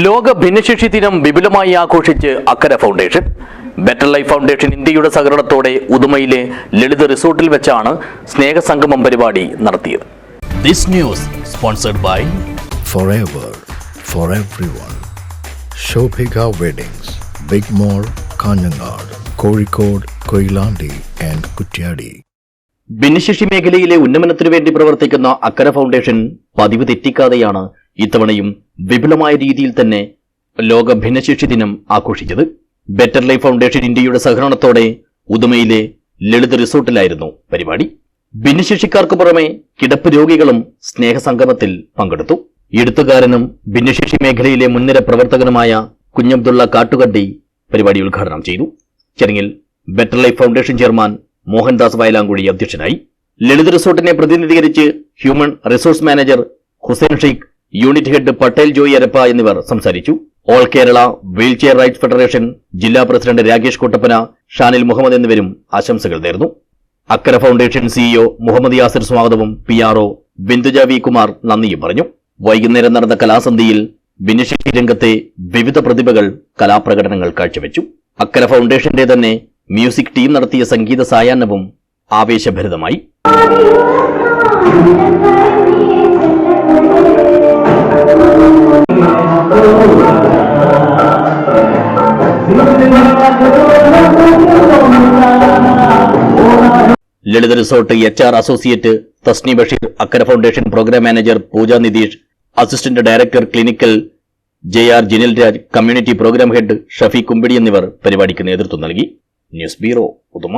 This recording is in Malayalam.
ലോക ഭിന്നശേഷി ദിനം വിപുലമായി ആഘോഷിച്ച് അക്കര ഫൗണ്ടേഷൻ. ബെറ്റർ ലൈഫ് ഫൗണ്ടേഷൻ ഇന്ത്യയുടെ സഹകരണത്തോടെ ഉദുമയിലെ ലളിത റിസോർട്ടിൽ വെച്ചാണ് സ്നേഹസംഗമം പരിപാടി നടത്തിയത്. This news sponsored by Forever for everyone. Shobhika Weddings, Big Mall, Kanjangad, Kozhikode, Koilandi and Kutyadi. ഭിന്നശേഷി മേഖലയിലെ ഉന്നമനത്തിനു വേണ്ടി പ്രവർത്തിക്കുന്ന അക്കര ഫൗണ്ടേഷൻ പതിവ് തെറ്റിക്കാതെയാണ് ഇത്തവണയും വിപുലമായ രീതിയിൽ തന്നെ ലോക ഭിന്നശേഷി ദിനം ആഘോഷിച്ചത്. ബെറ്റർ ലൈഫ് ഫൗണ്ടേഷൻ ഇന്ത്യയുടെ സഹകരണത്തോടെ ഉദുമയിലെ ലളിത റിസോർട്ടിലായിരുന്നു പരിപാടി. ഭിന്നശേഷിക്കാർക്ക് പുറമെ കിടപ്പ് രോഗികളും സ്നേഹസംഗമത്തിൽ പങ്കെടുത്തു. എഴുത്തുകാരനും ഭിന്നശേഷി മേഖലയിലെ മുൻനിര പ്രവർത്തകനുമായ കുഞ്ഞബ്ദുള്ള കാട്ടുകണ്ടി പരിപാടി ഉദ്ഘാടനം ചെയ്തു. ചടങ്ങിൽ better life foundation chairman Mohandas Vayalankuzhi അധ്യക്ഷനായി. ലളിത റിസോർട്ടിനെ പ്രതിനിധീകരിച്ച് human resource manager Hussain Sheikh, unit head Patel Joy Arappa എന്നിവർ സംസാരിച്ചു. All Kerala wheelchair rights federation ജില്ലാ പ്രസിഡന്റ് രാകേഷ് കോട്ടപ്പന, ഷാനിൽ മുഹമ്മദ് എന്നിവരും ആശംസകൾ നേർന്നു. അക്കര ഫൗണ്ടേഷൻ സിഇഒ മുഹമ്മദ് യാസിർ സ്വാഗതവും PRO ബിന്ദുജ വി കുമാർ നന്ദിയും പറഞ്ഞു. വൈകുന്നേരം നടന്ന കലാസന്ധ്യയിൽ ഭിന്നശേഷി രംഗത്തെ വിവിധ പ്രതിഭകൾ കലാപ്രകടനങ്ങൾ കാഴ്ചവെച്ചു. അക്കര ഫൗണ്ടേഷന്റെ തന്നെ മ്യൂസിക് ടീം നടത്തിയ സംഗീത സായാഹ്നവും ആവേശഭരിതമായി. Lalitha resort HR associate Tasni Basheer, Akkara foundation program manager Pooja Nitheesh, assistant director clinical JR Jinil Raj, community program head Shafeeq Kumbidi എന്നിവർ പരിപാടിക്ക് നേതൃത്വം നൽകി. News bureau, Uduma.